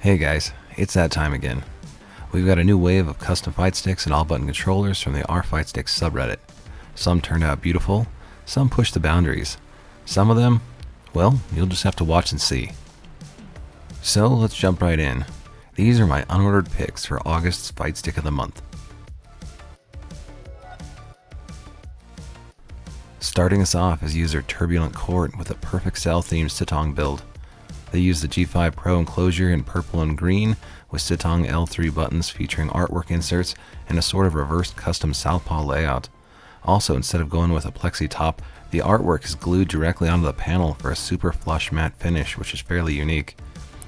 Hey guys, it's that time again. We've got a new wave of custom fight sticks and all-button controllers from the fightsticks subreddit. Some turned out beautiful, some pushed the boundaries. Some of them, well, you'll just have to watch and see. So let's jump right in. These are my unordered picks for August's Fight Stick of the Month. Starting us off is user Turbulent Court with a perfect cell-themed Sitong build. They use the G5 Pro enclosure in purple and green with Sitong L3 buttons featuring artwork inserts and a sort of reversed custom southpaw layout. Also, instead of going with a plexi top, the artwork is glued directly onto the panel for a super flush matte finish, which is fairly unique.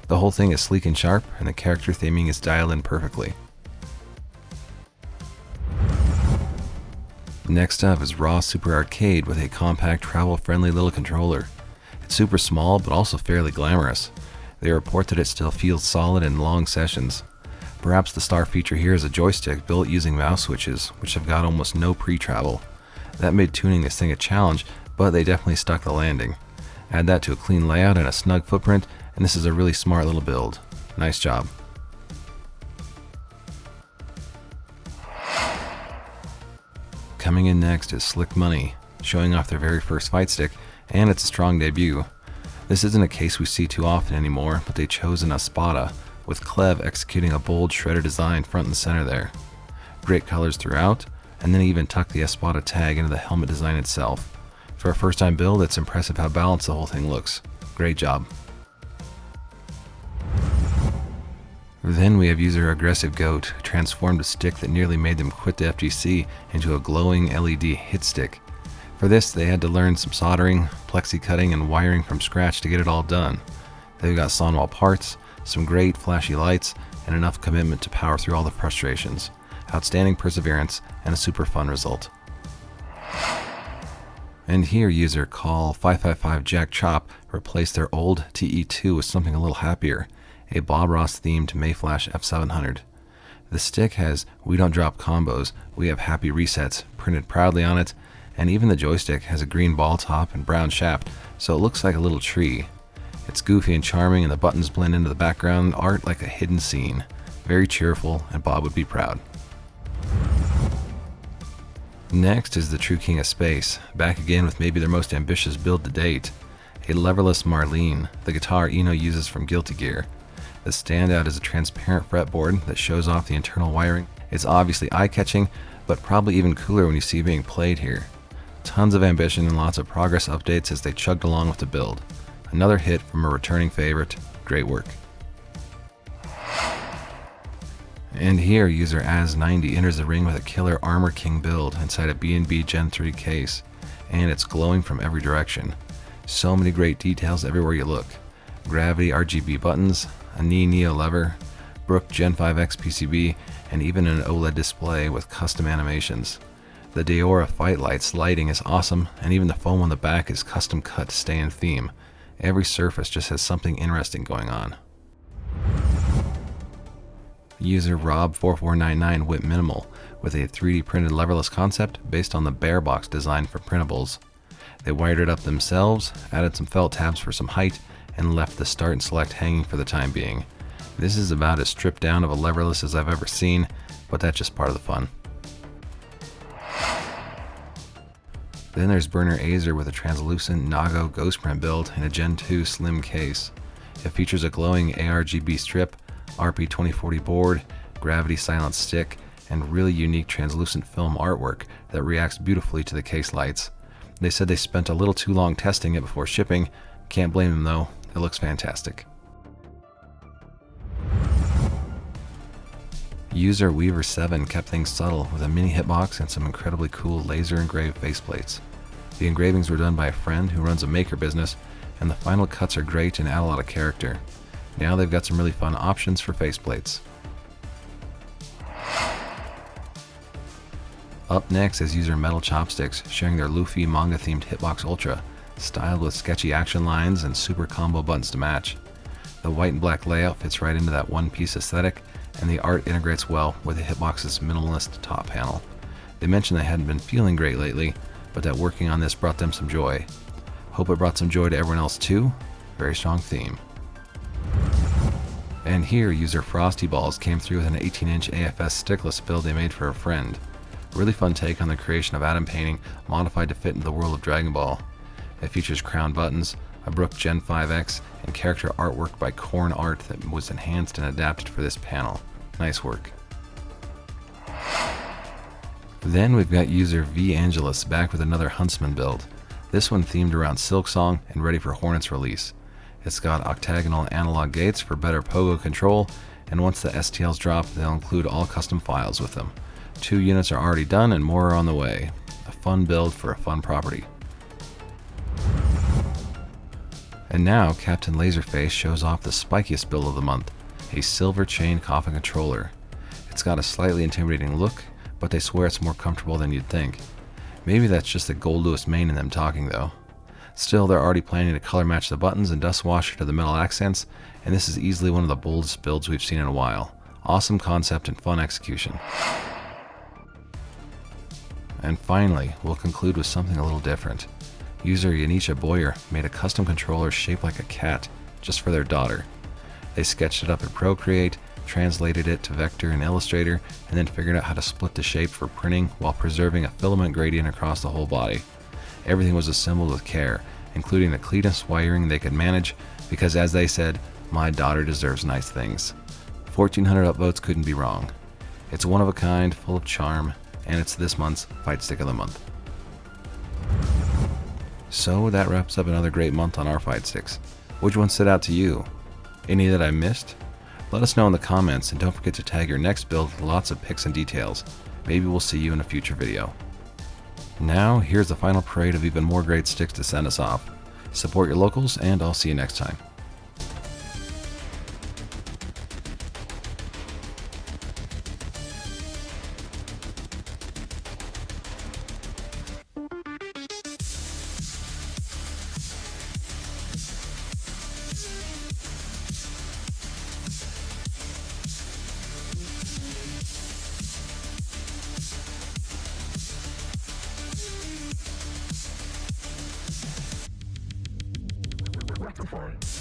The whole thing is sleek and sharp, and the character theming is dialed in perfectly. Next up is Raw Super Arcade with a compact, travel-friendly little controller. It's super small, but also fairly glamorous. They report that it still feels solid in long sessions. Perhaps the star feature here is a joystick built using mouse switches, which have got almost no pre-travel. That made tuning this thing a challenge, but they definitely stuck the landing. Add that to a clean layout and a snug footprint, and this is a really smart little build. Nice job. Coming in next is Slick Money, showing off their very first fight stick, and it's a strong debut. This isn't a case we see too often anymore, but they chose an Espada, with Clev executing a bold shredder design front and center there. Great colors throughout, and then he even tucked the Espada tag into the helmet design itself. For a first time build, it's impressive how balanced the whole thing looks. Great job. Then we have user Aggressive Goat, who transformed a stick that nearly made them quit the FGC into a glowing LED hit stick. For this, they had to learn some soldering, plexi cutting, and wiring from scratch to get it all done. They've got sawn-wall parts, some great flashy lights, and enough commitment to power through all the frustrations. Outstanding perseverance, and a super fun result. And here user Call 555 Jack Chop replaced their old TE2 with something a little happier, a Bob Ross themed Mayflash F700. The stick has "We don't drop combos, we have happy resets" printed proudly on it, and even the joystick has a green ball top and brown shaft, so it looks like a little tree. It's goofy and charming, and the buttons blend into the background art like a hidden scene. Very cheerful, and Bob would be proud. Next is the True King of Space, back again with maybe their most ambitious build to date. A leverless Marlene, the guitar Eno uses from Guilty Gear. The standout is a transparent fretboard that shows off the internal wiring. It's obviously eye-catching, but probably even cooler when you see it being played here. Tons of ambition and lots of progress updates as they chugged along with the build. Another hit from a returning favorite. Great work. And here user Az90 enters the ring with a killer Armor King build inside a B&B Gen 3 case, and it's glowing from every direction. So many great details everywhere you look. Gravity RGB buttons, a knee Neo lever, Brook Gen 5X PCB, and even an OLED display with custom animations. The Deora Fight Lights lighting is awesome, and even the foam on the back is custom cut to stay in theme. Every surface just has something interesting going on. User Rob4499 went minimal with a 3D printed leverless concept based on the Bear Box design for printables. They wired it up themselves, added some felt tabs for some height, and left the start and select hanging for the time being. This is about as stripped down of a leverless as I've ever seen, but that's just part of the fun. Then there's Burner Azer with a translucent Nago Ghost Print build in a Gen 2 slim case. It features a glowing ARGB strip, RP2040 board, gravity silent stick, and really unique translucent film artwork that reacts beautifully to the case lights. They said they spent a little too long testing it before shipping. Can't blame them though, it looks fantastic. User Weaver7 kept things subtle with a mini hitbox and some incredibly cool laser engraved faceplates. The engravings were done by a friend who runs a maker business, and the final cuts are great and add a lot of character. Now they've got some really fun options for faceplates. Up next is user Metal Chopsticks, sharing their Luffy manga themed Hitbox Ultra, styled with sketchy action lines and super combo buttons to match. The white and black layout fits right into that one-piece aesthetic, and the art integrates well with the Hitbox's minimalist top panel. They mentioned they hadn't been feeling great lately, but that working on this brought them some joy. Hope it brought some joy to everyone else too. Very strong theme. And here, user Frosty Balls came through with an 18-inch AFS stickless build they made for a friend. Really fun take on the creation of atom painting modified to fit into the world of Dragon Ball. It features crown buttons, a Brook Gen 5X, and character artwork by Corn Art that was enhanced and adapted for this panel. Nice work. Then we've got user V Angelus back with another Huntsman build. This one themed around Silksong and ready for Hornet's release. It's got octagonal analog gates for better pogo control, and once the STLs drop, they'll include all custom files with them. 2 units are already done and more are on the way. A fun build for a fun property. And now Captain Laserface shows off the spikiest build of the month, a silver chain coffin controller. It's got a slightly intimidating look, but they swear it's more comfortable than you'd think. Maybe that's just the Gold Lewis main in them talking though. Still, they're already planning to color match the buttons and dust wash to the metal accents, and this is easily one of the boldest builds we've seen in a while. Awesome concept and fun execution. And finally, we'll conclude with something a little different. User Yanisha Boyer made a custom controller shaped like a cat, just for their daughter. They sketched it up in Procreate, translated it to Vector and Illustrator, and then figured out how to split the shape for printing while preserving a filament gradient across the whole body. Everything was assembled with care, including the cleanest wiring they could manage, because as they said, my daughter deserves nice things. 1,400 upvotes couldn't be wrong. It's one of a kind, full of charm, and it's this month's Fight Stick of the Month. So that wraps up another great month on our Fight Sticks. Which one stood out to you? Any that I missed? Let us know in the comments, and don't forget to tag your next build with lots of pics and details. Maybe we'll see you in a future video. Now, here's the final parade of even more great sticks to send us off. Support your locals, and I'll see you next time. Rectify.